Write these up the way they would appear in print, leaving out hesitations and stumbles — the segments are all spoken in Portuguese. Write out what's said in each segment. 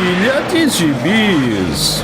Pilha de Gibis.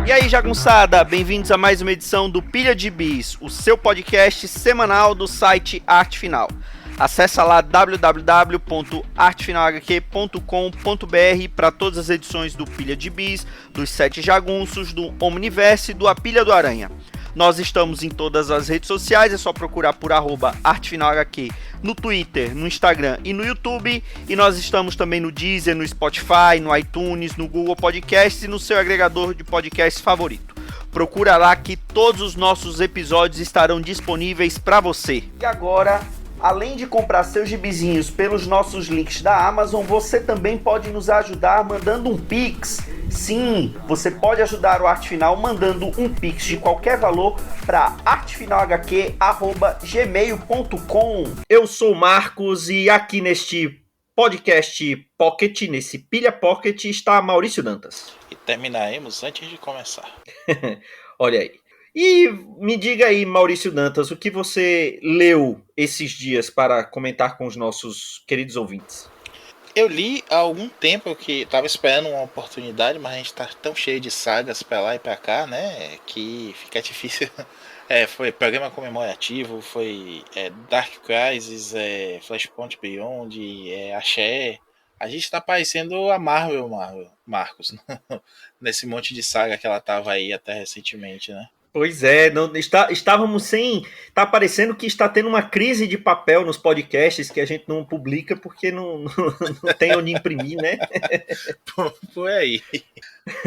E aí, jagunçada, bem-vindos a mais uma edição do Pilha de Bis, o seu podcast semanal do site Arte Final. Acesse lá www.artefinalhq.com.br para todas as edições do Pilha de Bis, dos Sete Jagunços, do Omniverse e do A Pilha do Aranha. Nós estamos em todas as redes sociais, é só procurar por @artefinalhq no Twitter, no Instagram e no YouTube. E nós estamos também no Deezer, no Spotify, no iTunes, no Google Podcasts e no seu agregador de podcast favorito. Procura lá que todos os nossos episódios estarão disponíveis para você. E agora, além de comprar seus gibizinhos pelos nossos links da Amazon, você também pode nos ajudar mandando um Pix. Sim, você pode ajudar o Arte Final mandando um Pix de qualquer valor para artefinalhq@gmail.com. Eu sou o Marcos e aqui neste podcast Pocket, nesse Pilha Pocket, está Maurício Dantas. E terminaremos antes de começar. Olha aí. E me diga aí, Maurício Dantas, o que você leu esses dias para comentar com os nossos queridos ouvintes? Eu li há algum tempo que estava esperando uma oportunidade, mas a gente está tão cheio de sagas para lá e para cá, né? Que fica difícil. Foi programa comemorativo, foi Dark Crisis, Flashpoint Beyond, Axé. A gente está parecendo a Marvel, Marcos, nesse monte de saga que ela tava aí até recentemente, né? Pois é, estávamos sem. Tá parecendo que está tendo uma crise de papel nos podcasts que a gente não publica porque não tem onde imprimir, né? Por aí.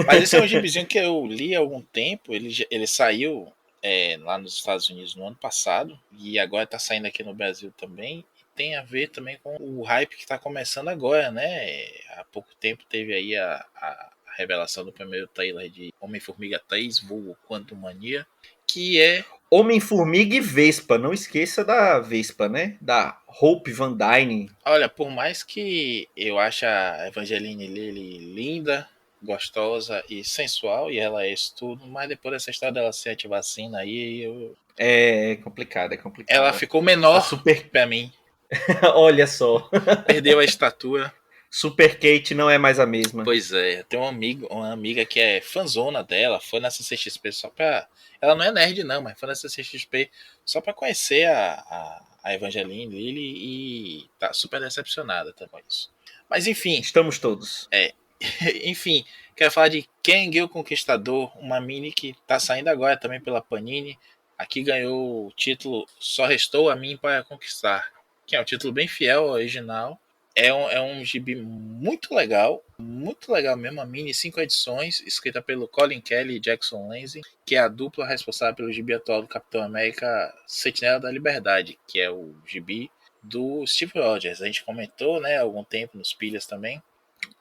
Mas esse é um gibizinho que eu li há algum tempo. Ele saiu lá nos Estados Unidos no ano passado e agora está saindo aqui no Brasil também. E tem a ver também com o hype que está começando agora, né? Há pouco tempo teve aí a revelação do primeiro trailer de Homem-Formiga 3, vulgo Quantumania, que é Homem-Formiga e Vespa, não esqueça da Vespa, né? Da Hope Van Dyne. Olha, por mais que eu ache a Evangeline Lilly linda, gostosa e sensual, e ela é isso tudo, mas depois dessa história dela ser antivacina aí, É complicado, é complicado. ela ficou menor pra mim. Olha só. Perdeu a estatura. Super Kate não é mais a mesma. Pois é, tem uma amiga que é fanzona dela, foi na CCXP só pra... Ela não é nerd não, mas foi na CCXP só pra conhecer a Evangeline Lilly e tá super decepcionada também com isso. Mas enfim... Estamos todos. Enfim, quero falar de Kang o Conquistador, uma mini que tá saindo agora também pela Panini. Aqui ganhou o título Só Restou a Mim para Conquistar, que é um título bem fiel ao original. É um gibi muito legal mesmo, a mini 5 edições, escrita pelo Colin Kelly e Jackson Lanzing, que é a dupla responsável pelo gibi atual do Capitão América Sentinela da Liberdade, que é o gibi do Steve Rogers. A gente comentou, né, há algum tempo nos pilhas também,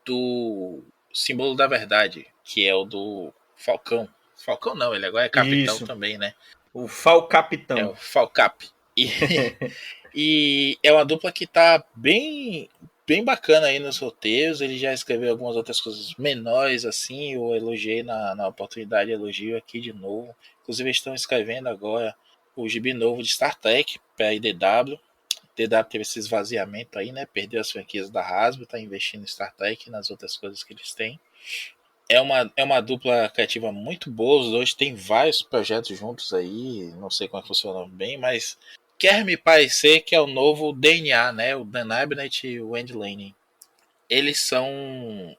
do Símbolo da Verdade, que é o do Falcão. Falcão não, ele agora é Capitão. Isso. Também, né? O Falcapitão. É o Falcap. E é uma dupla que tá bem bacana aí nos roteiros. Ele já escreveu algumas outras coisas menores assim. Eu elogiei na oportunidade, elogio aqui de novo. Inclusive eles estão escrevendo agora o gibi novo de Star Trek para a IDW. DW teve esse esvaziamento aí, né? Perdeu as franquias da Hasbro, tá investindo em Star Trek e nas outras coisas que eles têm. É uma dupla criativa muito boa. Os dois têm vários projetos juntos aí. Não sei como é que funciona bem, mas quer me parecer que é o novo DNA, né? O Dan Abnett e o Andy Lanning. Eles são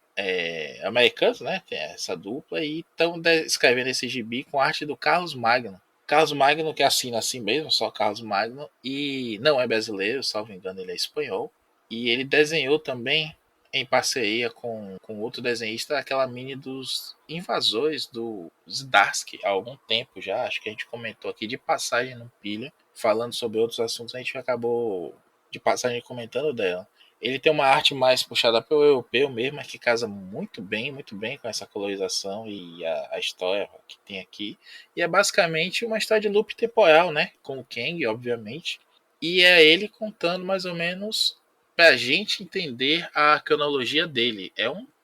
americanos, né? Tem essa dupla e estão escrevendo esse gibi com arte do Carlos Magno. Carlos Magno, que assina assim mesmo, só Carlos Magno, e não é brasileiro, salvo engano, ele é espanhol. E ele desenhou também, em parceria com outro desenhista, aquela mini dos invasores do Zdarsky há algum tempo já. Acho que a gente comentou aqui de passagem no pilha, falando sobre outros assuntos, a gente acabou de passagem comentando dela. Ele tem uma arte mais puxada pelo europeu mesmo, que casa muito bem com essa colorização e a história que tem aqui. E é basicamente uma história de loop temporal, né? Com o Kang, obviamente. E é ele contando mais ou menos pra gente entender a cronologia dele.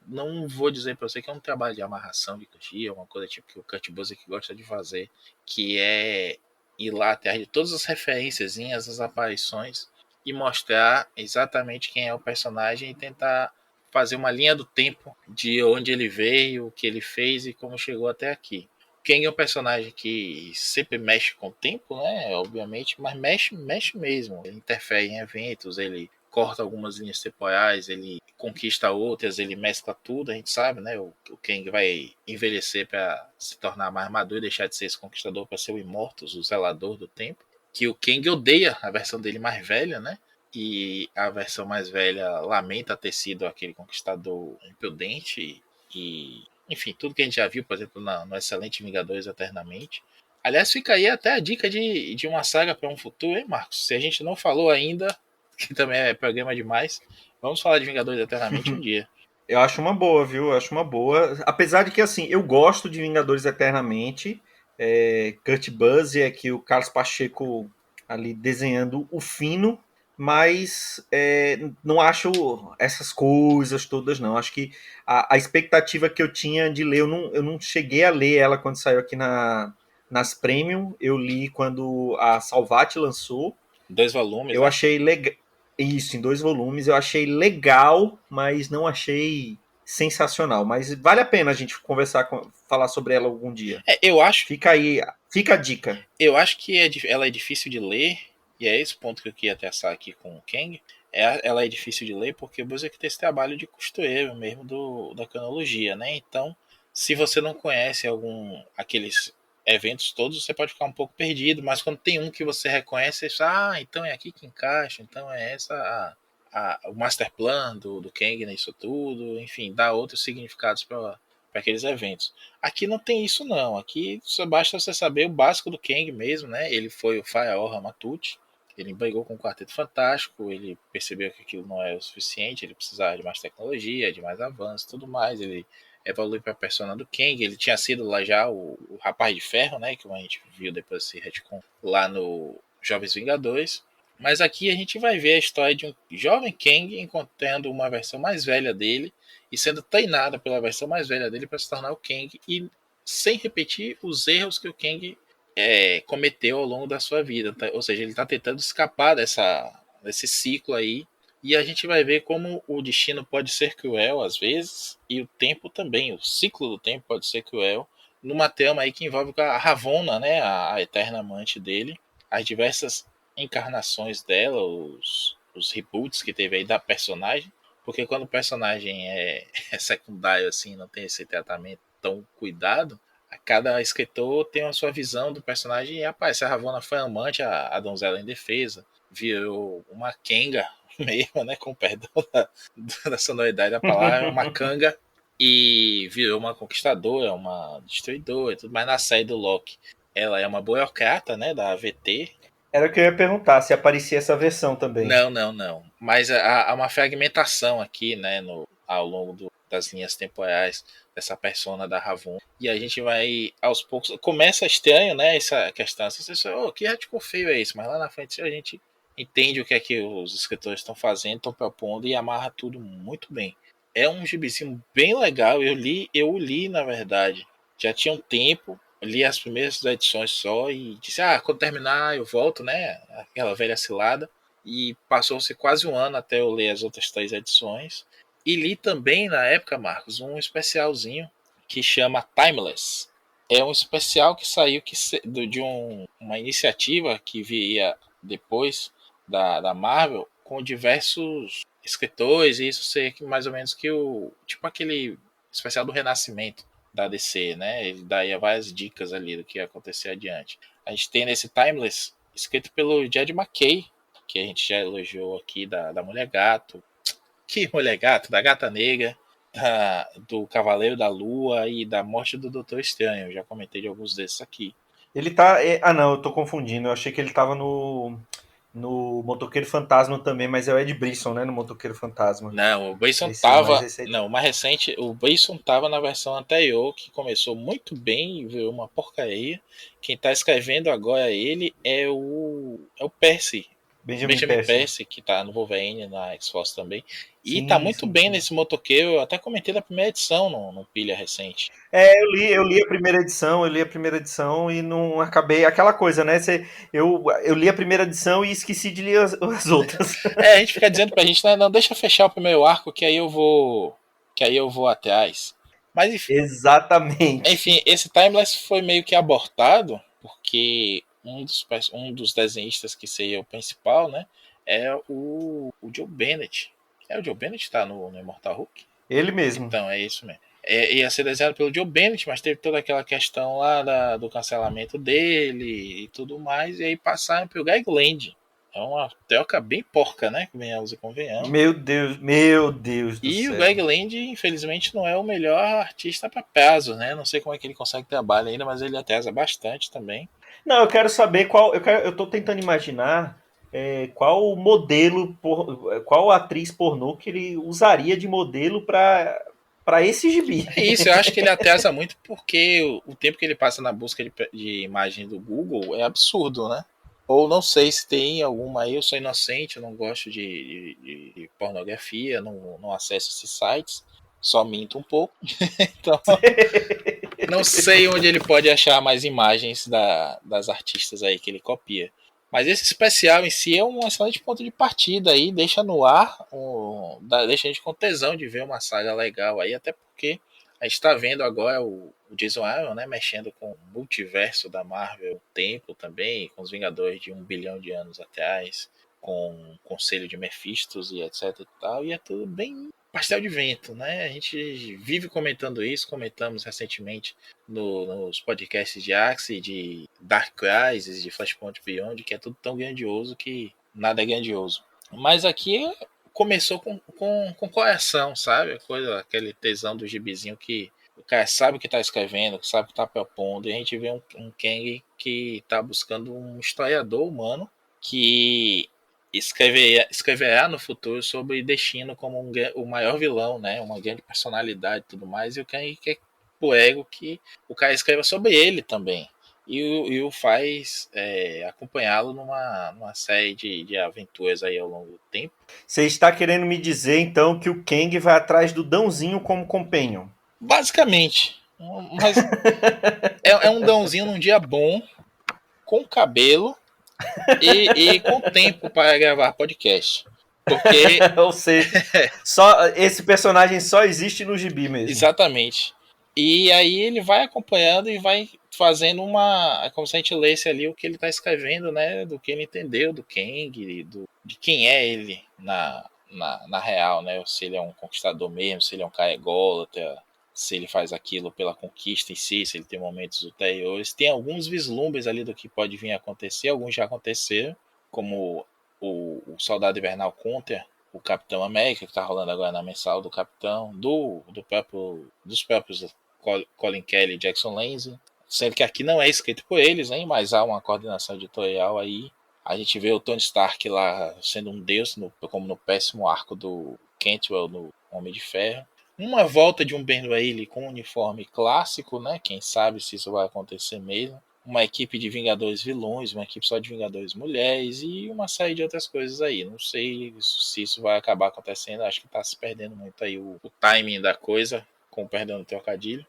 Não vou dizer pra você que é um trabalho de amarração de cronologia, uma coisa tipo que o Kurt Busiek gosta de fazer, que é ir lá atrás de todas as referências, as aparições, e mostrar exatamente quem é o personagem e tentar fazer uma linha do tempo de onde ele veio, o que ele fez e como chegou até aqui. Kang é um personagem que sempre mexe com o tempo, né? Obviamente, mas mexe mesmo. Ele interfere em eventos, ele corta algumas linhas temporais, ele conquista outras, ele mescla tudo, a gente sabe, né? O Kang vai envelhecer para se tornar mais maduro e deixar de ser esse conquistador para ser o Immortus, o zelador do tempo. Que o Kang odeia a versão dele mais velha, né? E a versão mais velha lamenta ter sido aquele conquistador imprudente e enfim, tudo que a gente já viu, por exemplo, no excelente Vingadores Eternamente. Aliás, fica aí até a dica de uma saga para um futuro, hein, Marcos? Se a gente não falou ainda, que também é programa demais, vamos falar de Vingadores Eternamente um dia. Eu acho uma boa, viu? Eu acho uma boa. Apesar de que, assim, eu gosto de Vingadores Eternamente. Kurt Busiek, o Carlos Pacheco ali desenhando o fino, mas não acho essas coisas todas, não. Acho que a expectativa que eu tinha de ler, eu não cheguei a ler ela quando saiu aqui nas Premium. Eu li quando a Salvat lançou. 2 volumes, Eu né? achei legal. Isso, em 2 volumes. Eu achei legal, mas não achei sensacional. Mas vale a pena a gente falar sobre ela algum dia. Eu acho Fica aí, fica a dica. que ela é difícil de ler, e é esse ponto que eu queria traçar aqui com o Kang. Ela é difícil de ler porque o Busiek tem esse trabalho de costureiro mesmo da cronologia, né? Então, se você não conhece aqueles eventos todos, você pode ficar um pouco perdido, mas quando tem um que você reconhece, você fala, então é aqui que encaixa, então é essa o master plan do Kang nisso tudo, enfim, dá outros significados para aqueles eventos. Aqui não tem isso não, aqui só basta você saber o básico do Kang mesmo, né? Ele foi o Fayaor Ramatut, ele brigou com o Quarteto Fantástico, ele percebeu que aquilo não era o suficiente, ele precisava de mais tecnologia, de mais avanço, tudo mais, ele evoluiu para a persona do Kang, ele tinha sido lá já o Rapaz de Ferro, né, que a gente viu depois desse retcon lá no Jovens Vingadores, mas aqui a gente vai ver a história de um jovem Kang encontrando uma versão mais velha dele e sendo treinado pela versão mais velha dele para se tornar o Kang e sem repetir os erros que o Kang cometeu ao longo da sua vida, tá? Ou seja, ele está tentando escapar desse ciclo aí, e a gente vai ver como o destino pode ser cruel às vezes, e o tempo também, o ciclo do tempo pode ser cruel, numa trama aí que envolve a Ravonna, né, a eterna amante dele, as diversas encarnações dela, os reboots que teve aí da personagem, porque quando o personagem é secundário assim, não tem esse tratamento tão cuidado, cada escritor tem a sua visão do personagem e rapaz, se a Ravonna foi amante, a donzela em defesa, virou uma Kenga mesmo, né, com perdão da sonoridade da palavra, uma Kanga, e virou uma conquistadora, uma destruidora e tudo mais. Na série do Loki, ela é uma burocrata, né, da AVT. Era o que eu ia perguntar, se aparecia essa versão também. Não. Mas há uma fragmentação aqui, né, ao longo das linhas temporais dessa persona da Ravonna. E a gente vai, aos poucos, começa estranho, né, essa questão. Você pensa, que radical feio é isso? Mas lá na frente a gente entende o que é que os escritores estão fazendo, estão propondo e amarra tudo muito bem. É um gibizinho bem legal. Eu o li, na verdade, já tinha um tempo, li as primeiras edições só e disse, quando terminar eu volto, né, aquela velha cilada. E passou-se quase um ano até eu ler as outras 3 edições. E li também, na época, Marcos, um especialzinho que chama Timeless. É um especial que saiu de uma iniciativa que viria depois da Marvel, com diversos escritores, e isso seria mais ou menos que tipo aquele especial do Renascimento da DC, né? Ele daria várias dicas ali do que ia acontecer adiante. A gente tem nesse Timeless, escrito pelo Jed McKay, que a gente já elogiou aqui, da Mulher Gato. Que Mulher Gato? Da Gata Negra, do Cavaleiro da Lua e da Morte do Doutor Estranho. Eu já comentei de alguns desses aqui. Ele tá. Não, eu tô confundindo. Eu achei que ele tava no Motoqueiro Fantasma também, mas é o Ed Brisson, né? No Motoqueiro Fantasma. Não, o Brisson tava. Não, o mais recente, o Brisson tava na versão anterior, que começou muito bem e virou uma porcaria. Quem tá escrevendo agora ele é o Percy. Benjamin Percy, que tá no Wolverine, na X-Force também. E Sim, tá muito sim, bem sim. nesse motoqueiro. Eu até comentei da primeira edição no Pilha recente. Eu li eu li a primeira edição e não acabei. Aquela coisa, né? Eu li a primeira edição e esqueci de ler as outras. A gente fica dizendo pra gente, né, não, deixa eu fechar o primeiro arco que aí eu vou. Que aí eu vou atrás. Mas Exatamente. enfim, esse Timeless foi meio que abortado, porque um dos desenhistas que seria o principal, né? É o Joe Bennett. É o Joe Bennett que tá no Immortal Hulk? Ele mesmo. Então, é isso mesmo. Ia ser desenhado pelo Joe Bennett, mas teve toda aquela questão lá do cancelamento dele e tudo mais, e aí passaram pro Greg Land. É uma troca bem porca, né? Venhamos e convenhamos. Meu Deus do E o céu. Greg Land, infelizmente, não é o melhor artista para peso, né? Não sei como é que ele consegue trabalhar ainda, mas ele atrasa bastante também. Não, eu quero saber qual. Eu tô tentando imaginar qual modelo, qual atriz pornô que ele usaria de modelo para esse gibi. É isso, eu acho que ele atrasa muito porque o tempo que ele passa na busca de imagem do Google é absurdo, né? Ou não sei se tem alguma aí, eu sou inocente, eu não gosto de pornografia, não acesso esses sites, só minto um pouco. Então, não sei onde ele pode achar mais imagens das artistas aí que ele copia. Mas esse especial em si é um excelente ponto de partida aí, deixa no ar, deixa a gente com tesão de ver uma saga legal aí, até porque a gente está vendo agora o Jason Aaron, né, mexendo com o multiverso da Marvel, o tempo também, com os Vingadores de 1 bilhão de anos atrás, com o Conselho de Mephistos e etc e tal, e é tudo bem pastel de vento, né? A gente vive comentando isso, comentamos recentemente nos podcasts de Axie, de Dark Crisis, de Flashpoint Beyond, que é tudo tão grandioso que nada é grandioso. Mas aqui começou com coração, sabe? Aquele tesão do gibizinho que o cara sabe o que está escrevendo, sabe o que está propondo, e a gente vê um Kang que está buscando um historiador humano que escreverá no futuro sobre Destino como o maior vilão, né? Uma grande personalidade e tudo mais, e o Kang quer o ego que o cara escreva sobre ele também. E o faz acompanhá-lo numa série de aventuras aí ao longo do tempo. Você está querendo me dizer então que o Kang vai atrás do Dãozinho como companion? Basicamente. Mas é um dãozinho num dia bom, com cabelo e com tempo para gravar podcast. Porque, Ou seja, só esse personagem só existe no gibi mesmo. exatamente. E aí ele vai acompanhando e vai fazendo uma. É como se a gente lesse ali o que ele está escrevendo, né? Do que ele entendeu do Kang, de quem é ele na real, né? Se ele é um conquistador mesmo, se ele é um cara ególatra, se ele faz aquilo pela conquista em si, se ele tem momentos ulteriores. Tem alguns vislumbres ali do que pode vir a acontecer, alguns já aconteceram, como o Soldado Invernal contra o Capitão América, que está rolando agora na mensal do Capitão, dos próprios Colin Kelly e Jackson Lanzing, sendo que aqui não é escrito por eles, hein, mas há uma coordenação editorial aí. A gente vê o Tony Stark lá sendo um deus, como no péssimo arco do Cantwell no Homem de Ferro. Uma volta de um Ben Reilly com um uniforme clássico, né? Quem sabe se isso vai acontecer mesmo. Uma equipe de Vingadores vilões, uma equipe só de Vingadores mulheres e uma série de outras coisas aí. Não sei se isso vai acabar acontecendo, acho que está se perdendo muito aí o timing da coisa, com perdão do trocadilho,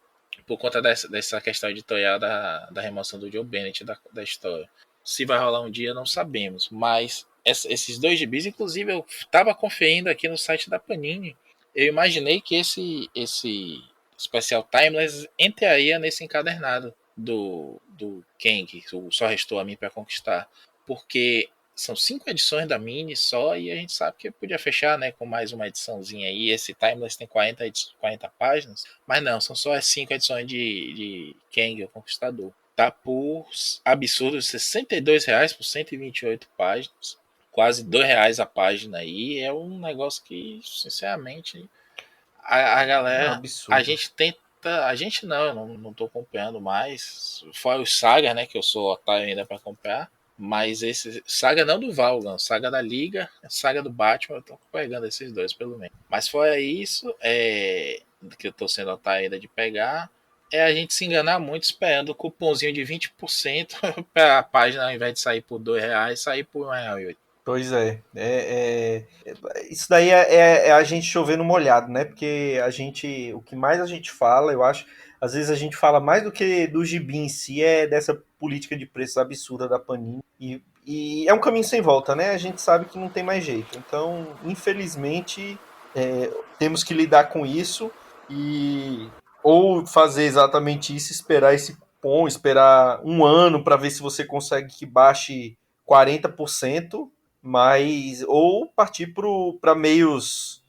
por conta dessa questão editorial da remoção do Joe Bennett da história. Se vai rolar um dia, não sabemos, mas esses dois gibis, inclusive eu estava conferindo aqui no site da Panini, eu imaginei que esse especial Timeless entraria nesse encadernado do Kang, o Só Restou a Mim para Conquistar, porque são 5 edições da mini só e a gente sabe que podia fechar, né, com mais uma ediçãozinha aí. Esse Timeless tem 40 páginas, mas não, são só as 5 edições de Kang, o Conquistador. Tá por absurdos R$ 62 por 128 páginas, quase R$ 2 a página aí. É um negócio que, sinceramente, a É um galera, a absurdo. gente tenta, a gente não, eu não tô acompanhando mais, fora os Saga, né, que eu sou otário ainda para comprar, mas esse Saga não do Valgan, Saga da Liga, Saga do Batman, eu tô pegando esses dois pelo menos. Mas fora isso, que eu tô sendo otário ainda de pegar, é a gente se enganar muito esperando o cupomzinho de 20% para a página, ao invés de sair por R$ 2, sair por R$ 1,08. Pois é. Isso daí é a gente chover no molhado, né? Porque o que mais a gente fala, eu acho, às vezes a gente fala mais do que do gibi em si, é dessa política de preços absurda da Panini. E é um caminho sem volta, né? A gente sabe que não tem mais jeito. Então, infelizmente, temos que lidar com isso e ou fazer exatamente isso, esperar esse cupom, esperar um ano para ver se você consegue que baixe 40%, mas ou partir para meios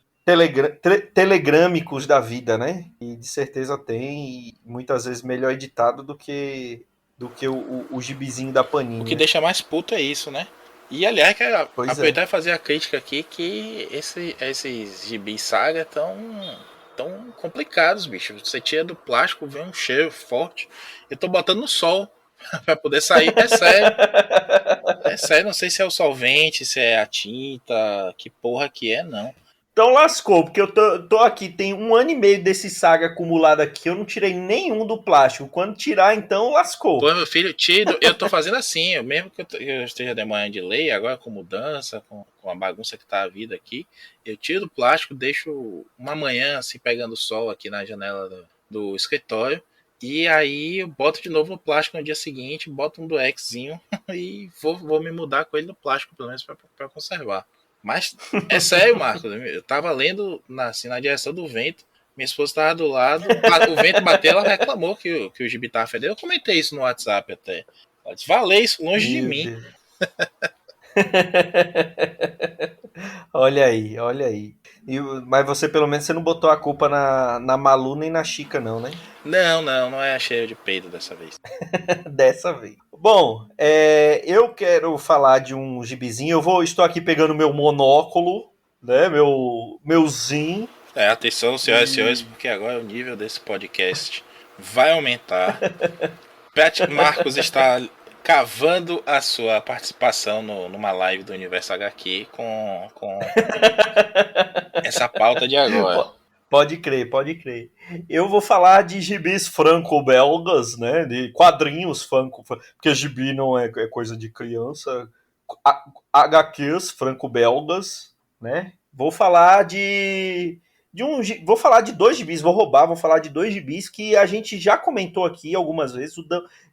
telegrâmicos da vida, né? E de certeza tem, e muitas vezes melhor editado do que o gibizinho da Panini, O que né? deixa mais puto é isso, né? E aliás, quero Pois é. aproveitar e fazer a crítica aqui que esses gibis saga tão complicados, bicho. Você tira do plástico, vem um cheiro forte. Eu tô botando no sol pra poder sair. É sério. É sério, não sei se é o solvente, se é a tinta, que porra que é, não. Então lascou, porque eu tô aqui, tem um ano e meio desse saga acumulado aqui, eu não tirei nenhum do plástico. Quando tirar, então lascou. Pô, meu filho, tiro, eu tô fazendo assim, mesmo que eu esteja demorando de lei, agora com mudança, com a bagunça que tá a vida aqui, eu tiro do plástico, deixo uma manhã assim pegando sol aqui na janela do escritório, e aí eu boto de novo no plástico no dia seguinte, boto um duexzinho e vou me mudar com ele no plástico, pelo menos pra conservar. Mas é sério, Marcos, eu tava lendo assim, na direção do vento, minha esposa estava do lado, o vento bateu, ela reclamou que o gibi tava fedendo. Eu comentei isso no WhatsApp até. Ela disse, valeu isso longe de Meu mim. Deus. Olha aí, olha aí. Mas você, pelo menos, você não botou a culpa na Malu nem na Chica, não, né? Não é cheio de peido dessa vez. Dessa vez. Bom, eu quero falar de um gibizinho. Estou aqui pegando meu monóculo, né? Meu Zin. Atenção, senhoras e senhores, porque agora o nível desse podcast vai aumentar. Marcos está cavando a sua participação numa live do Universo HQ com essa pauta de agora. Pode crer, pode crer. Eu vou falar de gibis franco-belgas, né? De quadrinhos franco, porque gibi não é coisa de criança. HQs franco-belgas, né? Vou falar de dois gibis, vou falar de dois gibis que a gente já comentou aqui algumas vezes.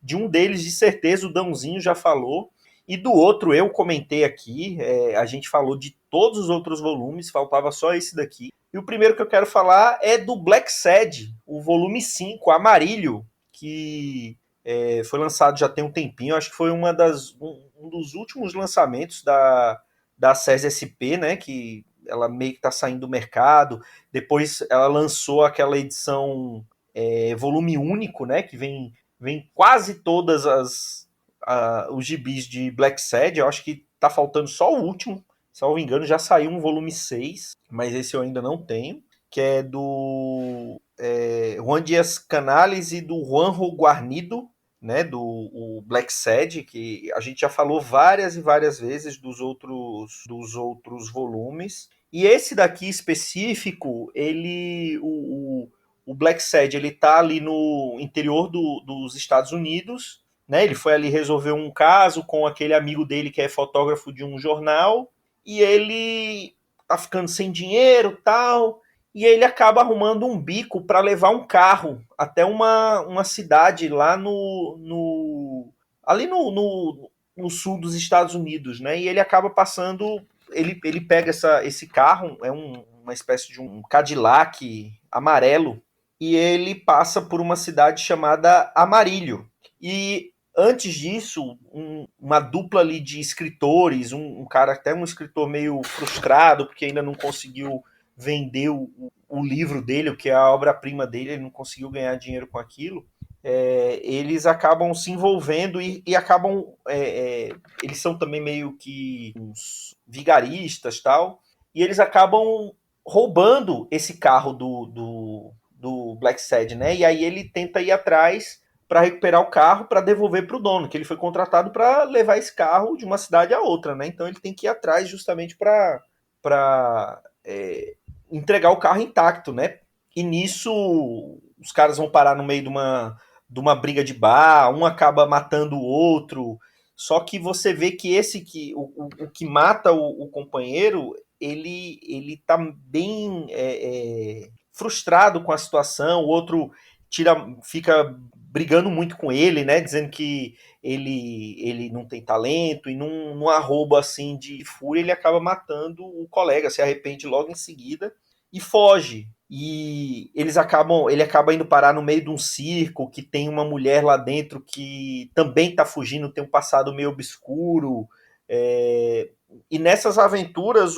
De um deles, de certeza, o Dãozinho já falou. E do outro eu comentei aqui, a gente falou de todos os outros volumes, faltava só esse daqui. E o primeiro que eu quero falar é do Black Sad, o volume 5, Amarilho, que foi lançado já tem um tempinho, acho que foi um dos últimos lançamentos da SES SP, né, que ela meio que está saindo do mercado. Depois ela lançou aquela edição volume único, né, que vem quase todas os gibis de Black Sad. Eu acho que tá faltando só o último, se não me engano, já saiu um volume 6, mas esse eu ainda não tenho, que é do Juan Dias Canales e do Juanjo Guarnido, né, do o Black Sad, que a gente já falou várias e várias vezes dos outros volumes. E esse daqui específico, o Black Sad, ele tá ali no interior dos Estados Unidos, né? Ele foi ali resolver um caso com aquele amigo dele que é fotógrafo de um jornal, e ele tá ficando sem dinheiro, tal, e ele acaba arrumando um bico para levar um carro até uma cidade lá ali no sul dos Estados Unidos, né? E ele acaba passando, ele pega esse carro, uma espécie de um Cadillac amarelo, e ele passa por uma cidade chamada Amarilho. E antes disso, uma dupla ali de escritores, um cara, até um escritor meio frustrado, porque ainda não conseguiu vender o livro dele, o que é a obra-prima dele, ele não conseguiu ganhar dinheiro com aquilo. Eles acabam se envolvendo e acabam. Eles são também meio que uns vigaristas, tal, e eles acabam roubando esse carro do Black Sad, né? E aí ele tenta ir atrás para recuperar o carro, para devolver para o dono, que ele foi contratado para levar esse carro de uma cidade a outra, né? Então ele tem que ir atrás justamente para entregar o carro intacto, né? E nisso os caras vão parar no meio de uma briga de bar, um acaba matando o outro. Só que você vê que o que mata o companheiro, ele tá bem frustrado com a situação, o outro fica brigando muito com ele, né? Dizendo que ele não tem talento, e num arrobo assim de fúria, ele acaba matando o colega, se arrepende logo em seguida e foge. E ele acaba indo parar no meio de um circo que tem uma mulher lá dentro que também está fugindo, tem um passado meio obscuro. E nessas aventuras,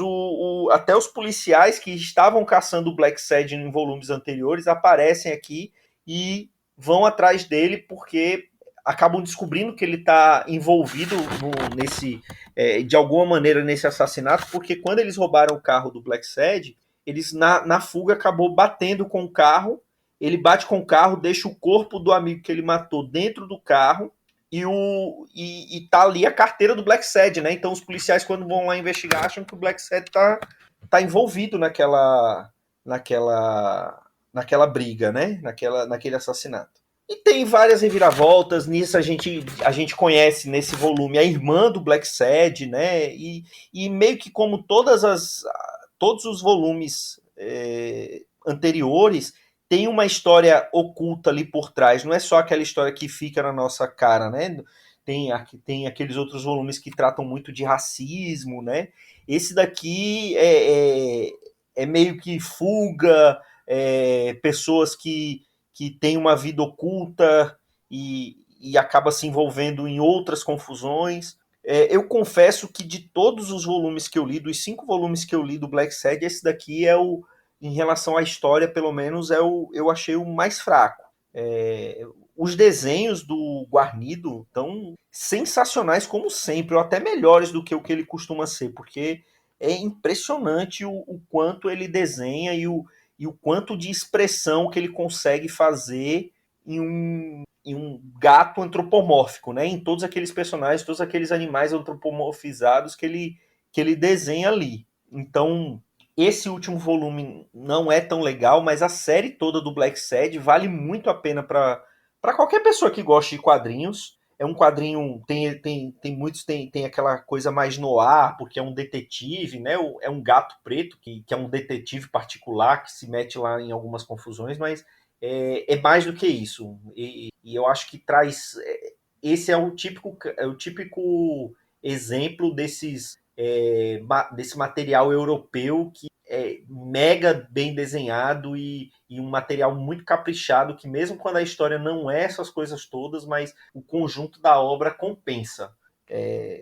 até os policiais que estavam caçando o Black Sad em volumes anteriores aparecem aqui e vão atrás dele porque acabam descobrindo que ele está envolvido de alguma maneira nesse assassinato, porque quando eles roubaram o carro do Black Sad, eles na fuga acabou batendo com o carro, ele bate com o carro, deixa o corpo do amigo que ele matou dentro do carro e tá ali a carteira do Black Sad, né? Então os policiais, quando vão lá investigar, acham que o Black Sad tá envolvido naquela briga, né? Naquele assassinato. E tem várias reviravoltas. Nisso a gente conhece nesse volume a irmã do Black Sad, né? E meio que como todos os volumes anteriores, tem uma história oculta ali por trás. Não é só aquela história que fica na nossa cara, né? Tem aqueles outros volumes que tratam muito de racismo, né? Esse daqui é meio que fuga, pessoas que têm uma vida oculta e acaba se envolvendo em outras confusões. Eu confesso que de todos os volumes que eu li, dos 5 volumes que eu li do Black Sad, esse daqui em relação à história, pelo menos, eu achei o mais fraco. Os desenhos do Guarnido estão sensacionais, como sempre, ou até melhores do que o que ele costuma ser, porque é impressionante o quanto ele desenha e o quanto de expressão que ele consegue fazer em um gato antropomórfico, né? Em todos aqueles personagens, todos aqueles animais antropomorfizados que ele desenha ali. Então, esse último volume não é tão legal, mas a série toda do Black Sad vale muito a pena para qualquer pessoa que goste de quadrinhos. É um quadrinho, tem muitos, tem aquela coisa mais no ar, porque é um detetive, né? É um gato preto, que é um detetive particular, que se mete lá em algumas confusões, mas é mais do que isso. E eu acho que traz. Esse é o típico exemplo desse material europeu que é mega bem desenhado e um material muito caprichado, que mesmo quando a história não é essas coisas todas, mas o conjunto da obra compensa.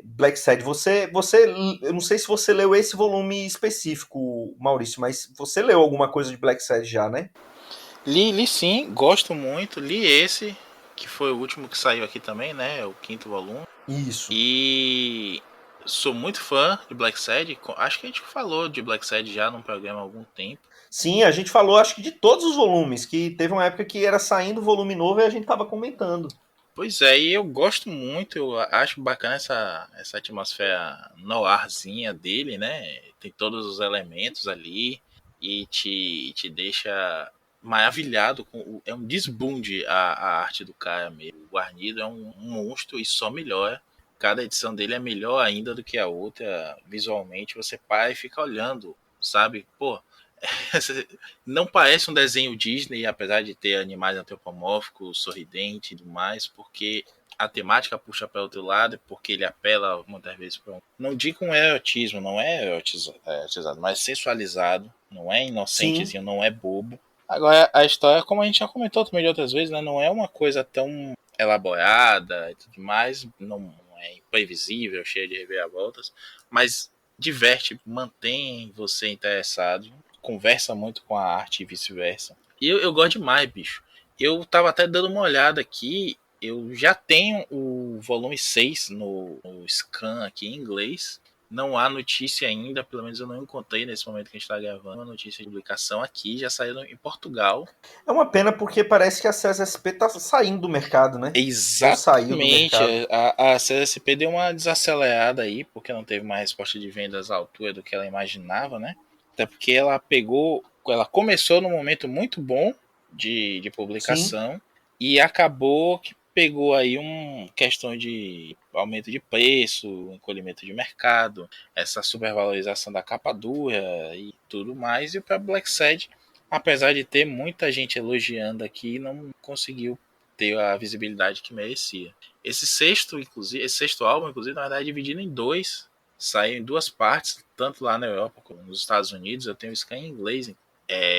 Black Sad, eu não sei se você leu esse volume específico, Maurício, mas você leu alguma coisa de Black Sad já, né? Li sim, gosto muito. Li esse, que foi o último que saiu aqui também, né? O 5º volume. Isso. E sou muito fã de Black Sad. Acho que a gente falou de Black Sad já num programa há algum tempo. Sim, a gente falou, acho que de todos os volumes, que teve uma época que era saindo volume novo e a gente tava comentando. Pois é, e eu gosto muito, eu acho bacana essa atmosfera noirzinha dele, né? Tem todos os elementos ali e te deixa maravilhado é um desbunde a arte do cara mesmo. O Guarnido é um monstro e só melhora. Cada edição dele é melhor ainda do que a outra. Visualmente você para e fica olhando, sabe? Pô, não parece um desenho Disney, apesar de ter animais antropomórficos, sorridentes e tudo mais, porque a temática puxa para outro lado, porque ele apela muitas vezes para não digo um erotismo, não é erotizado, mas sensualizado, não é inocentezinho, não é bobo. Agora, a história, como a gente já comentou também de outras vezes, né, não é uma coisa tão elaborada e tudo mais, não é imprevisível, cheia de reviravoltas, mas diverte, mantém você interessado, conversa muito com a arte e vice-versa. E eu gosto demais, bicho. Eu tava até dando uma olhada aqui, eu já tenho o volume 6 no scan aqui em inglês. Não há notícia ainda, pelo menos eu não encontrei nesse momento que a gente está gravando uma notícia de publicação aqui, já saiu em Portugal. É uma pena porque parece que a CSSP tá saindo do mercado, né? Exatamente. Saiu do mercado. A CSP deu uma desacelerada aí, porque não teve uma resposta de vendas à altura do que ela imaginava, né? Até porque ela começou num momento muito bom de publicação. Sim. E acabou que pegou aí questão de aumento de preço, encolhimento de mercado, essa supervalorização da capa dura e tudo mais. E o próprio Black Sad, apesar de ter muita gente elogiando aqui, não conseguiu ter a visibilidade que merecia. Esse sexto álbum, inclusive, na verdade é dividido em dois, saiu em duas partes, tanto lá na Europa como nos Estados Unidos. Eu tenho isso em inglês,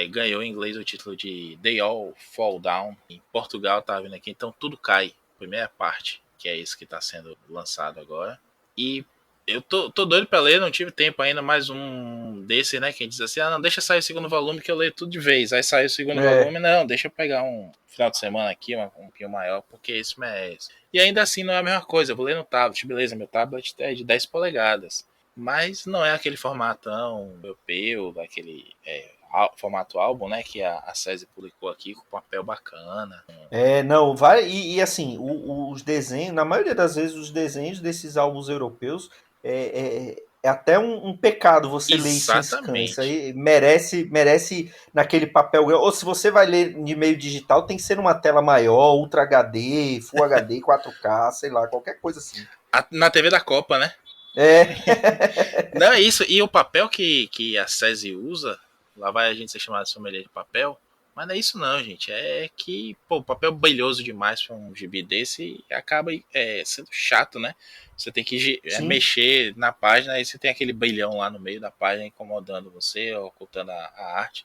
ganhou em inglês o título de They All Fall Down. Em Portugal tá vindo aqui, então Tudo Cai, primeira parte, que é esse que está sendo lançado agora. E eu tô doido pra ler, não tive tempo ainda, mais um desse, né, que a gente diz assim, não, deixa sair o segundo volume que eu leio tudo de vez. Aí saiu o segundo volume, não, deixa eu pegar um final de semana aqui, um pouquinho maior, porque esse merece. E ainda assim não é a mesma coisa, eu vou ler no tablet, beleza, meu tablet é de 10 polegadas, mas não é aquele formatão europeu, daquele formato álbum, né, que a SESI publicou aqui, com papel bacana. Não, vai, e assim, os desenhos, na maioria das vezes, os desenhos desses álbuns europeus é até um pecado você ler isso em scan. Isso aí merece naquele papel. Ou se você vai ler de meio digital, tem que ser numa tela maior, Ultra HD, Full HD, 4K, sei lá, qualquer coisa assim. Na TV da Copa, né? Não, é isso. E o papel que a SESI usa, lá vai a gente ser chamado de sommelier de papel, mas não é isso não, gente. É que o papel brilhoso demais para um gibi desse acaba sendo chato, né? Você tem que mexer na página e você tem aquele brilhão lá no meio da página incomodando você, ocultando a arte.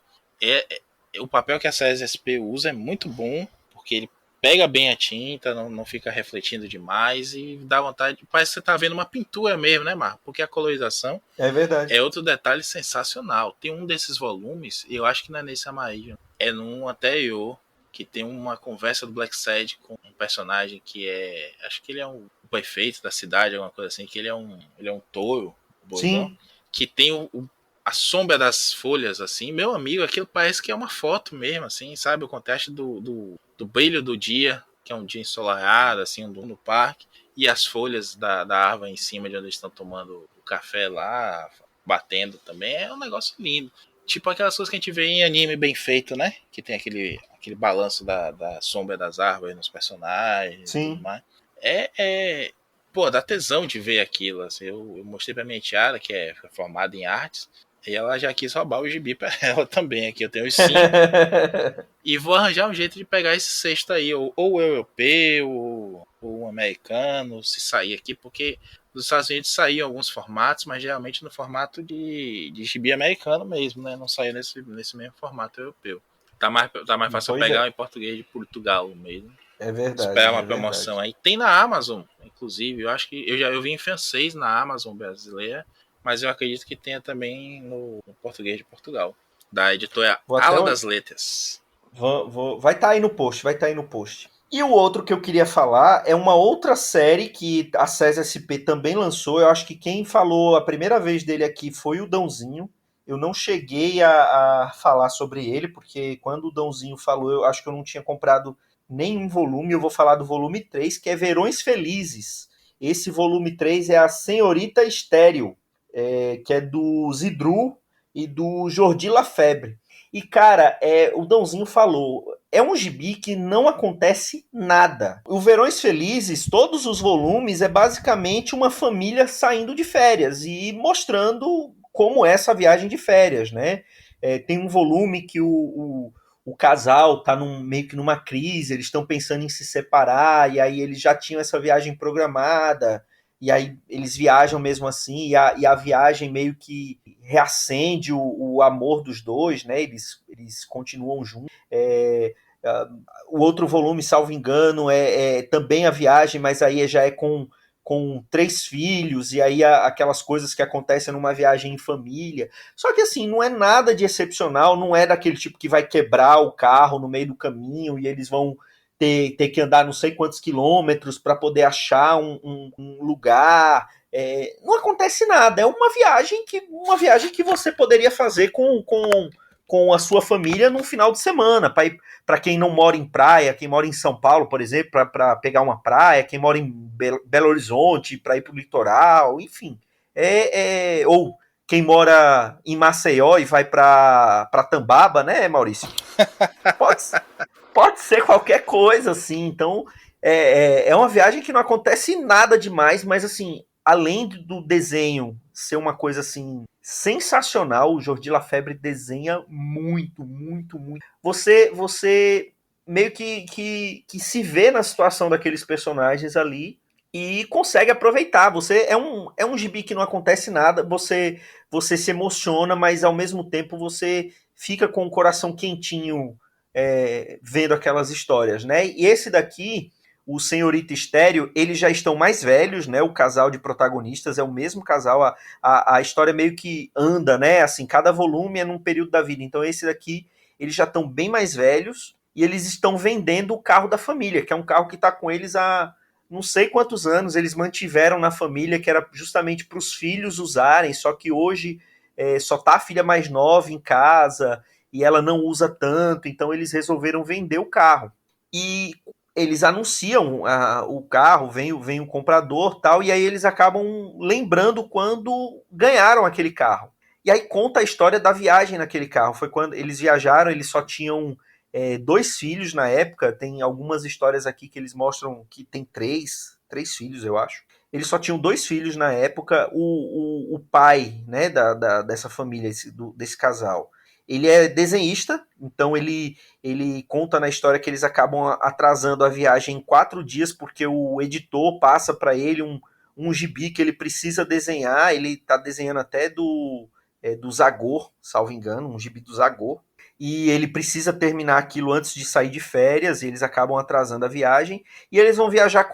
O papel que a SESI SP usa é muito bom, porque ele pega bem a tinta, não fica refletindo demais e dá vontade, parece que você tá vendo uma pintura mesmo, né, Marco? Porque a colorização é outro detalhe sensacional. Tem um desses volumes, e eu acho que não é nesse amarillo, é num anterior, que tem uma conversa do Black Sad com um personagem que acho que ele é o prefeito da cidade, alguma coisa assim, que ele é um touro, Sim. Que tem a sombra das folhas, assim, meu amigo, aquilo parece que é uma foto mesmo, assim, sabe? O contraste do brilho do dia, que é um dia ensolarado, assim, no parque, e as folhas da árvore em cima de onde eles estão tomando o café lá, batendo também, é um negócio lindo. Tipo aquelas coisas que a gente vê em anime bem feito, né? Que tem aquele balanço da sombra das árvores nos personagens. Sim. E tudo mais. Pô, dá tesão de ver aquilo. Assim, eu mostrei pra minha tiara, que é formada em artes, e ela já quis roubar o gibi pra ela também. Aqui eu tenho os 5. E vou arranjar um jeito de pegar esse sexto aí, ou europeu, ou americano, se sair aqui, porque nos Estados Unidos saíam alguns formatos, mas geralmente no formato de gibi americano mesmo, né? Não saiu nesse mesmo formato europeu. Tá mais fácil pegar em português de Portugal mesmo. É verdade. Esperar uma promoção aí. Tem na Amazon, inclusive. Eu acho que eu vi em francês na Amazon brasileira, mas eu acredito que tenha também no português de Portugal, da editora Ala das Letras. Vai estar aí no post, E o outro que eu queria falar é uma outra série que a SESI SP também lançou. Eu acho que quem falou a primeira vez dele aqui foi o Dãozinho. Eu não cheguei a falar sobre ele, porque quando o Dãozinho falou, eu acho que eu não tinha comprado nenhum volume. Eu vou falar do volume 3, que é Verões Felizes. Esse volume 3 é a Senhorita Estéreo, que é do Zidru e do Jordi Lafebre. E, cara, o Dãozinho falou, é um gibi que não acontece nada. O Verões Felizes, todos os volumes, é basicamente uma família saindo de férias e mostrando como é essa viagem de férias, né? Tem um volume que o casal tá meio que numa crise, eles estão pensando em se separar, e aí eles já tinham essa viagem programada, e aí eles viajam mesmo assim, e a viagem meio que reacende o amor dos dois, né? Eles continuam juntos. O outro volume, salvo engano, é também a viagem, mas aí já é com 3 filhos, e aí aquelas coisas que acontecem numa viagem em família. Só que assim, não é nada de excepcional, não é daquele tipo que vai quebrar o carro no meio do caminho e eles vão ter que andar não sei quantos quilômetros para poder achar um lugar. Não acontece nada, é uma viagem que você poderia fazer com a sua família num final de semana, para quem não mora em praia, quem mora em São Paulo, por exemplo, para pegar uma praia, quem mora em Belo Horizonte, para ir para o litoral, enfim. Ou quem mora em Maceió e vai para Tambaba, né, Maurício? Pode ser qualquer coisa, assim. Então, É uma viagem que não acontece nada demais, mas assim, além do desenho ser uma coisa assim sensacional, o Jordi Lafebre desenha muito, muito, muito. Você meio que se vê na situação daqueles personagens ali e consegue aproveitar. Você é um gibi que não acontece nada, você se emociona, mas ao mesmo tempo você fica com o coração quentinho vendo aquelas histórias, né? E esse daqui, o Senhorita Estéreo, eles já estão mais velhos, né? O casal de protagonistas é o mesmo casal, a história meio que anda, né? Assim, cada volume é num período da vida. Então esse daqui, eles já estão bem mais velhos e eles estão vendendo o carro da família, que é um carro que está com eles há não sei quantos anos. Eles mantiveram na família, que era justamente para os filhos usarem, só que hoje só tá a filha mais nova em casa e ela não usa tanto, então eles resolveram vender o carro. E eles anunciam o carro, vem o comprador tal, e aí eles acabam lembrando quando ganharam aquele carro. E aí conta a história da viagem naquele carro. Foi quando eles viajaram, eles só tinham 2 filhos na época. Tem algumas histórias aqui que eles mostram que tem três filhos, eu acho. Eles só tinham 2 filhos na época. O pai, né, dessa família, desse casal, ele é desenhista, então ele conta na história que eles acabam atrasando a viagem em 4 dias, porque o editor passa para ele um gibi que ele precisa desenhar. Ele está desenhando até do Zagor, salvo engano, um gibi do Zagor. E ele precisa terminar aquilo antes de sair de férias, e eles acabam atrasando a viagem. E eles vão viajar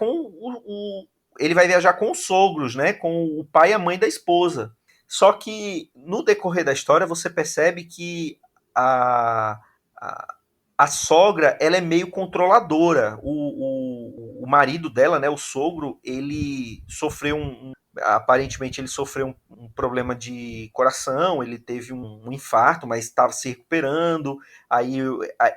ele vai viajar com os sogros, né? Com o pai e a mãe da esposa. Só que no decorrer da história você percebe que a, a, a sogra ela é meio controladora. O marido dela, né, o sogro, ele sofreu aparentemente ele sofreu um problema de coração, ele teve um infarto, mas estava se recuperando. Aí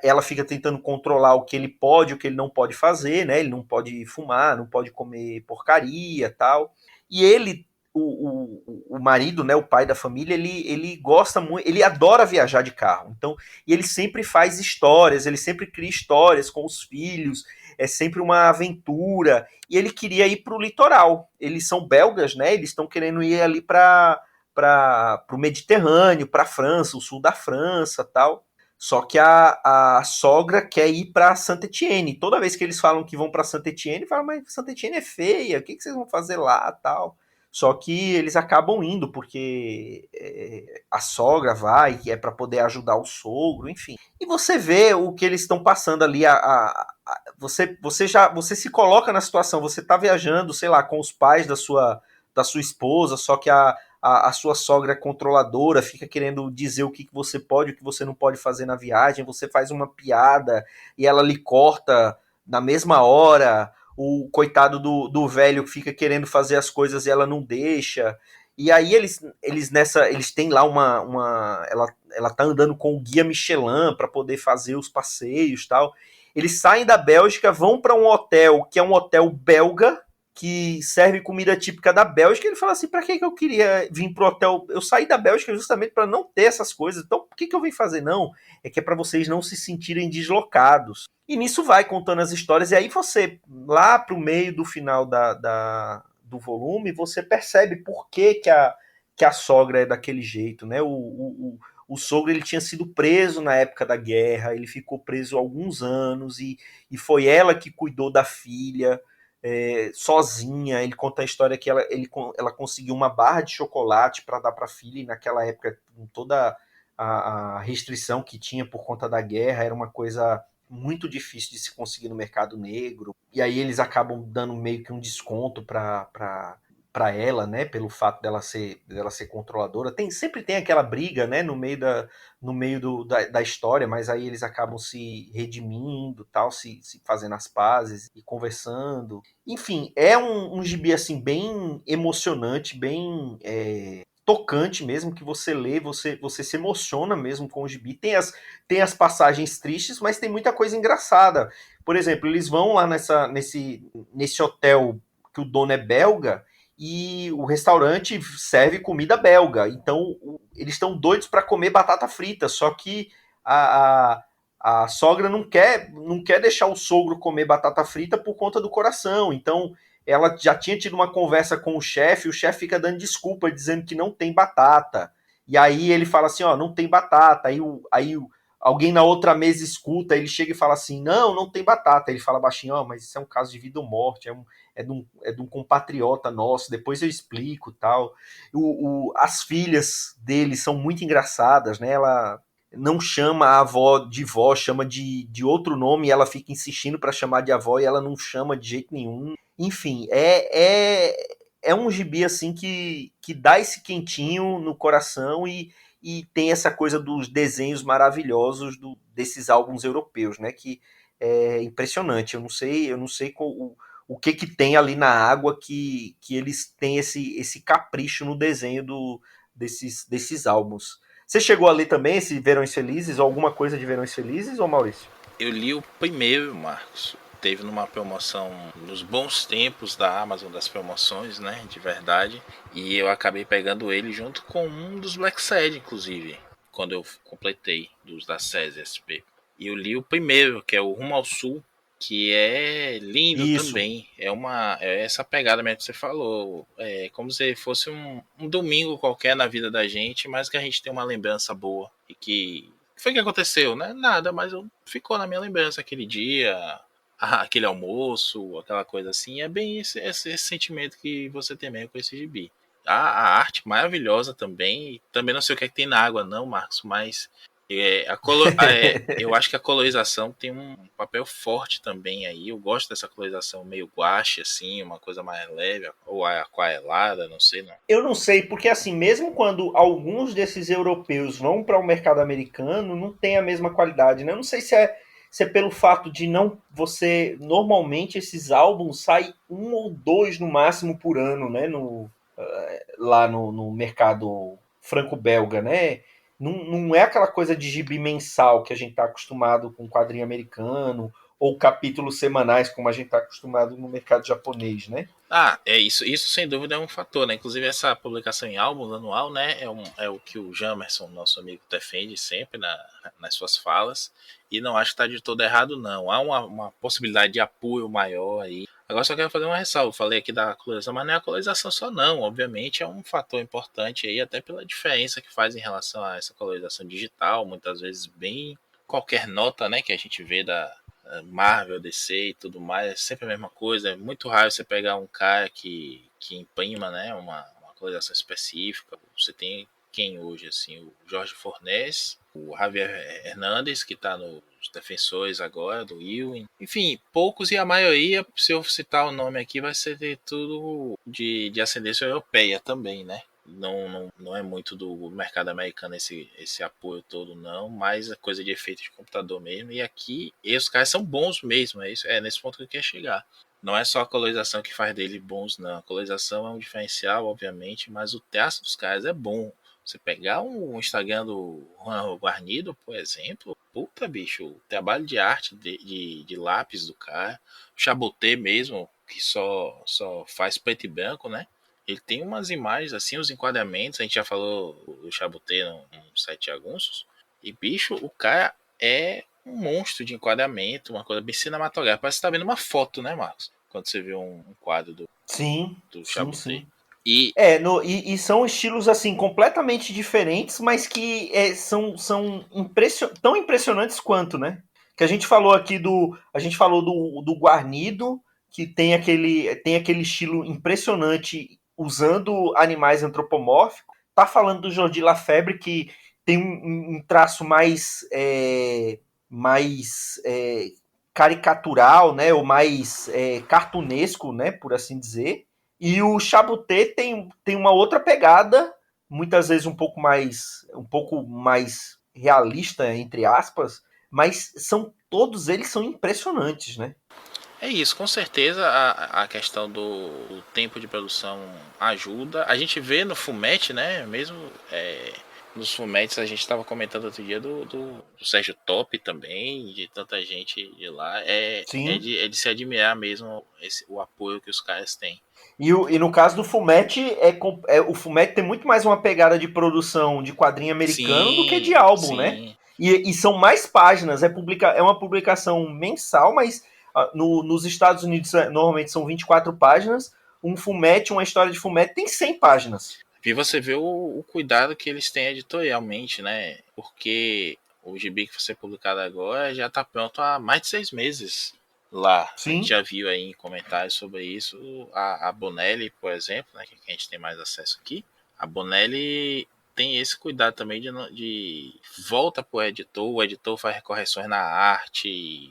ela fica tentando controlar o que ele pode, o que ele não pode fazer, né? Ele não pode fumar, não pode comer porcaria, tal. E ele, o marido, né, o pai da família, ele gosta muito, ele adora viajar de carro. Então, e ele sempre faz histórias, ele sempre cria histórias com os filhos, é sempre uma aventura. E ele queria ir para o litoral. Eles são belgas, né? Eles estão querendo ir ali para o Mediterrâneo, para a França, o sul da França, tal. Só que a sogra quer ir para Saint-Étienne. Toda vez que eles falam que vão para Saint-Étienne, falam, mas Saint-Étienne é feia, o que vocês vão fazer lá, tal. Só que eles acabam indo porque a sogra vai, é para poder ajudar o sogro, enfim. E você vê o que eles estão passando ali. Você se coloca na situação. Você está viajando, sei lá, com os pais da sua esposa, só que a sua sogra é controladora, fica querendo dizer o que você pode, o que você não pode fazer na viagem. Você faz uma piada e ela lhe corta na mesma hora. O coitado do velho fica querendo fazer as coisas e ela não deixa. E aí eles têm lá ela tá andando com o guia Michelin para poder fazer os passeios, tal. Eles saem da Bélgica, vão para um hotel que é um hotel belga, que serve comida típica da Bélgica. Ele fala assim: para que eu queria vir pro hotel? Eu saí da Bélgica justamente para não ter essas coisas. Então, por que eu vim fazer? Não, é que é para vocês não se sentirem deslocados. E nisso vai contando as histórias. E aí você, lá pro meio do final do volume, você percebe por que a sogra é daquele jeito, né? O sogro ele tinha sido preso na época da guerra, ele ficou preso há alguns anos e foi ela que cuidou da filha sozinha. Ele conta a história que ela conseguiu uma barra de chocolate para dar para a filha, e naquela época, com toda a restrição que tinha por conta da guerra, era uma coisa muito difícil de se conseguir no mercado negro. E aí eles acabam dando meio que um desconto para ela, né, pelo fato dela ser controladora. Sempre tem aquela briga, né, no meio da história, mas aí eles acabam se redimindo, tal, se fazendo as pazes e conversando. Enfim, é um gibi assim bem emocionante, bem tocante mesmo, que você lê, você se emociona mesmo com o gibi. Tem as passagens tristes, mas tem muita coisa engraçada. Por exemplo, eles vão lá nesse hotel que o dono é belga, e o restaurante serve comida belga. Então, eles estão doidos para comer batata frita, só que a, a sogra não quer deixar o sogro comer batata frita por conta do coração. Então, ela já tinha tido uma conversa com o chefe fica dando desculpa, dizendo que não tem batata. E aí ele fala assim, ó, não tem batata. Alguém na outra mesa escuta, ele chega e fala assim, não tem batata. Ele fala baixinho, ó, mas isso é um caso de vida ou morte, é de um compatriota nosso, depois eu explico tal. As filhas dele são muito engraçadas, né? Ela não chama a avó de vó, chama de outro nome, e ela fica insistindo para chamar de avó e ela não chama de jeito nenhum. Enfim, é um gibi assim que dá esse quentinho no coração e tem essa coisa dos desenhos maravilhosos desses álbuns europeus, né? Que é impressionante. Eu não sei o que tem ali na água que eles têm esse capricho no desenho desses álbuns. Você chegou a ler também esse Verões Felizes, ou alguma coisa de Verões Felizes, ou Maurício? Eu li o primeiro, Marcos. Teve numa promoção nos bons tempos da Amazon, das promoções, né? De verdade. E eu acabei pegando ele junto com um dos Black Sad, inclusive. Quando eu completei, dos da SESI SP. E eu li o primeiro, que é o Rumo ao Sul, que é lindo Isso. também. É essa pegada mesmo que você falou. É como se fosse um domingo qualquer na vida da gente, mas que a gente tem uma lembrança boa. E que foi que aconteceu, né? Nada, mas ficou na minha lembrança aquele dia, aquele almoço, aquela coisa assim. É bem esse sentimento que você tem mesmo com esse gibi. A arte maravilhosa também. Também não sei o que é que tem na água, não, Marcos, mas eu acho que a colorização tem um papel forte também aí. Eu gosto dessa colorização meio guache, assim, uma coisa mais leve, ou aquarelada, não sei não. Eu não sei, porque assim, mesmo quando alguns desses europeus vão para o mercado americano, não tem a mesma qualidade, né? Eu não sei se é pelo fato de não você normalmente esses álbuns saem um ou dois no máximo por ano, né? Lá no mercado franco-belga, né? Não é aquela coisa de gibi mensal que a gente está acostumado com quadrinho americano ou capítulos semanais como a gente está acostumado no mercado japonês, né? É isso sem dúvida é um fator, né? Inclusive essa publicação em álbum anual, né? É o que o Jamerson, nosso amigo, defende sempre nas suas falas. E não acho que está de todo errado, não. Há uma possibilidade de apoio maior aí. Agora só quero fazer uma ressalva. Eu falei aqui da colorização, mas não é a colorização só, não. Obviamente é um fator importante aí, até pela diferença que faz em relação a essa colorização digital, muitas vezes bem qualquer nota, né, que a gente vê da Marvel, DC e tudo mais, é sempre a mesma coisa. É muito raro você pegar um cara que imprima, né, uma colorização específica. Você tem quem hoje, assim, o Jorge Fornés, o Javier Hernandes, que está nos defensores agora, do Ewing. Enfim, poucos, e a maioria, se eu citar o nome aqui, vai ser tudo de ascendência europeia também, né? Não é muito do mercado americano esse apoio todo, não, mas é coisa de efeito de computador mesmo. E aqui, os caras são bons mesmo, é nesse ponto que eu quero chegar. Não é só a colorização que faz dele bons, não. A colorização é um diferencial, obviamente, mas o traço dos caras é bom. Você pegar o Instagram do Juan Guarnido, por exemplo, puta, bicho, o trabalho de arte de lápis do cara, o Chaboté mesmo, que só faz preto e branco, né? Ele tem umas imagens, assim, os enquadramentos, a gente já falou do Chaboté no Sete Jagunços, e, bicho, o cara é um monstro de enquadramento, uma coisa bem cinematográfica. Parece que você tá vendo uma foto, né, Marcos? Quando você vê um quadro do Sim, Chaboté. sim. E E são estilos assim completamente diferentes, mas que são tão impressionantes quanto, né? Que a gente falou do Guarnido, que tem aquele estilo impressionante usando animais antropomórficos. Tá falando do Jordi Lafebre, que tem um traço mais caricatural, né? Ou mais cartunesco, né? Por assim dizer. E o Chaboté tem uma outra pegada, muitas vezes um pouco mais realista, entre aspas, mas todos eles são impressionantes, né? é isso, com certeza a questão do tempo de produção ajuda. A gente vê no Fumete, né? Mesmo nos Fumetes, a gente estava comentando outro dia do Sérgio Top também, de tanta gente de lá. Sim. De se admirar mesmo o apoio que os caras têm. E no caso do Fumetti, o Fumetti tem muito mais uma pegada de produção de quadrinho americano do que de Sim, álbum, né? sim. E são mais páginas, é uma publicação mensal, mas nos Estados Unidos normalmente são 24 páginas. Um Fullmetal, uma história de Fullmetal tem 100 páginas. E você vê o cuidado que eles têm editorialmente, né? Porque o gibi que vai ser publicado agora já está pronto há mais de 6 meses lá. Sim. A gente já viu aí em comentários sobre isso. A Bonelli, por exemplo, né, que a gente tem mais acesso aqui. A Bonelli tem esse cuidado também de volta para o editor faz correções na arte,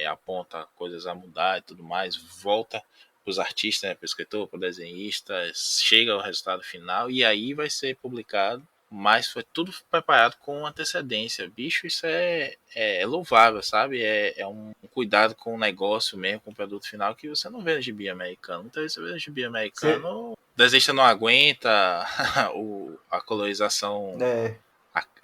aponta coisas a mudar e tudo mais, volta para os artistas, né, para o escritor, para o desenhista, chega ao resultado final e aí vai ser publicado, mas foi tudo preparado com antecedência. Bicho, isso é louvável, sabe? É um cuidado com o negócio mesmo, com o produto final, que você não vê no gibi americano. Muitas vezes você vê no gibi americano, o desenhista não aguenta, a colorização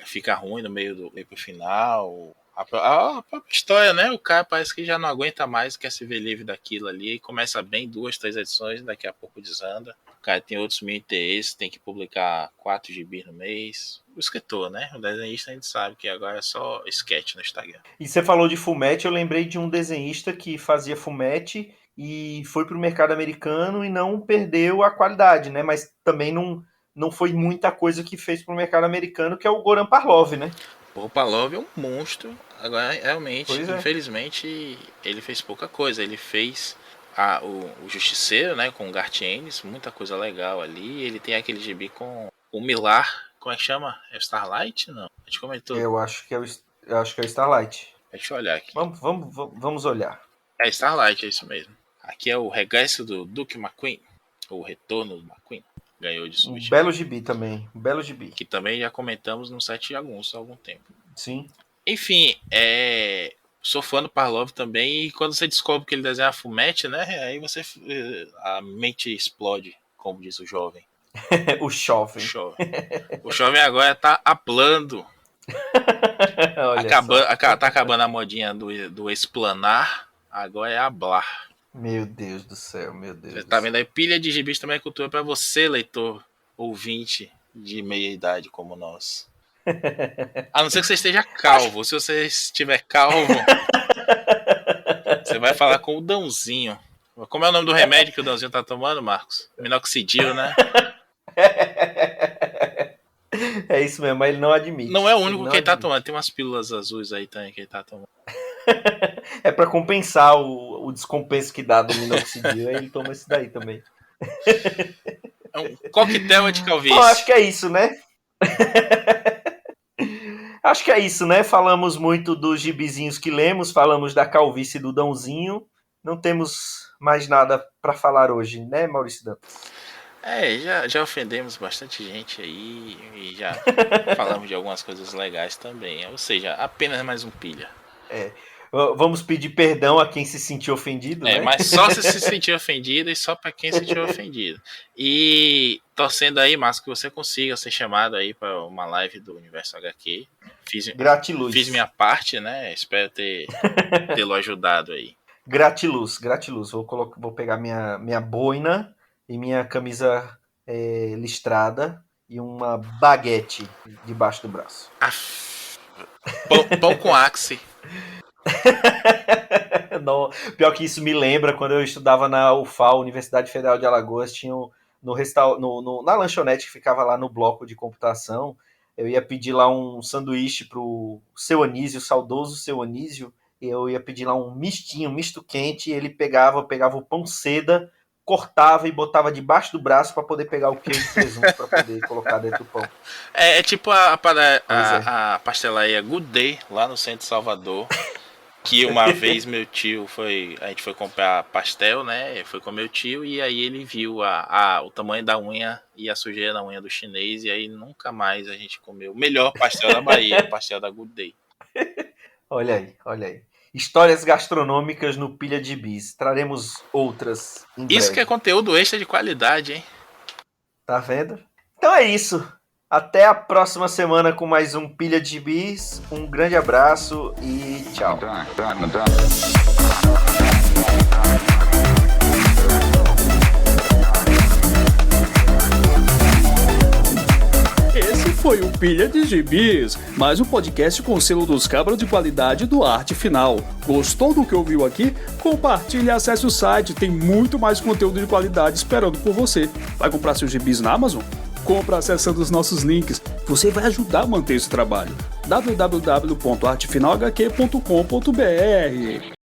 fica ruim no meio pro final. A própria história, né? O cara parece que já não aguenta mais, quer se ver livre daquilo ali, e começa bem 2, 3 edições, daqui a pouco desanda. O cara tem outros mil interesses, tem que publicar 4 gibis no mês. O escritor, né? O desenhista a gente sabe que agora é só sketch no Instagram. E você falou de Fullmetal, eu lembrei de um desenhista que fazia Fullmetal e foi pro mercado americano e não perdeu a qualidade, né? Mas também não foi muita coisa que fez pro mercado americano, que é o Goran Parlov, né? O Parlov é um monstro. Agora, realmente, infelizmente, ele fez pouca coisa. Ele fez o Justiceiro, né, com o Garth Ennis, muita coisa legal ali. Ele tem aquele gibi com o Millar, como é que chama? É o Starlight? Não, a gente comentou. Eu acho que é o Starlight. Deixa eu olhar aqui. Vamos olhar. É Starlight, é isso mesmo. Aqui é o regresso do Duke McQueen, ou o retorno do McQueen. Ganhou de Switch. Um belo gibi também, um belo gibi. Que também já comentamos no 7 de agosto há algum tempo. Sim. Enfim, sou fã do Parlov também, e quando você descobre que ele desenha Fullmetal, né, aí a mente explode, como diz o jovem. O jovem. O jovem agora tá hablando. Tá acabando a modinha do explanar, agora é hablar. Meu Deus do céu, meu Deus. Você tá vendo aí, pilha de gibis também é cultura pra você, leitor, ouvinte de meia idade como nós. A não ser que você esteja calvo. Se você estiver calvo, você vai falar com o Dãozinho. Como é o nome do remédio que o Dãozinho tá tomando, Marcos? Minoxidil, né? É isso mesmo, mas ele não admite. Não é o único que ele tá tomando. Tem umas pílulas azuis aí também que ele tá tomando. É pra compensar o descompenso que dá do minoxidil. Aí ele toma esse daí também. É um coquetel de calvície. Bom, acho que é isso, né? Acho que é isso, né? Falamos muito dos gibizinhos que lemos, falamos da calvície do Dãozinho. Não temos mais nada pra falar hoje, né, Maurício Dantas? Já ofendemos bastante gente aí e já falamos de algumas coisas legais também. Ou seja, apenas mais um pilha. Vamos pedir perdão a quem se sentiu ofendido, né? Mas só se sentir ofendido e só para quem se sentiu ofendido. E torcendo aí, Márcio, que você consiga ser chamado aí para uma live do Universo HQ. Gratiluz. Fiz minha parte, né? Espero tê-lo ajudado aí. Gratiluz. Vou pegar minha boina e minha camisa listrada e uma baguete debaixo do braço. Pão com axe. Não, pior que isso me lembra quando eu estudava na UFAL, Universidade Federal de Alagoas, tinha na lanchonete que ficava lá no bloco de computação, eu ia pedir lá um sanduíche pro seu Anísio, saudoso seu Anísio, e eu ia pedir lá um misto quente, e ele pegava o pão seda, cortava e botava debaixo do braço para poder pegar o queijo e presunto para poder colocar dentro do pão. É tipo a pastelaria Good Day, lá no centro de Salvador, que uma vez meu tio a gente foi comprar pastel, né? Foi com meu tio e aí ele viu o tamanho da unha e a sujeira da unha do chinês e aí nunca mais a gente comeu o melhor pastel da Bahia, o pastel da Good Day. Olha aí. Histórias gastronômicas no Pilha de Bis. Traremos outras em breve. Isso que é conteúdo extra de qualidade, hein? Tá vendo? Então é isso. Até a próxima semana com mais um Pilha de Bis. Um grande abraço e tchau. Esse foi o Pilha de Gibis, mais um podcast com o selo dos cabras de qualidade do Arte Final. Gostou do que ouviu aqui? Compartilhe e acesse o site, tem muito mais conteúdo de qualidade esperando por você. Vai comprar seus gibis na Amazon? Compra acessando os nossos links, você vai ajudar a manter esse trabalho. www.artefinalhq.com.br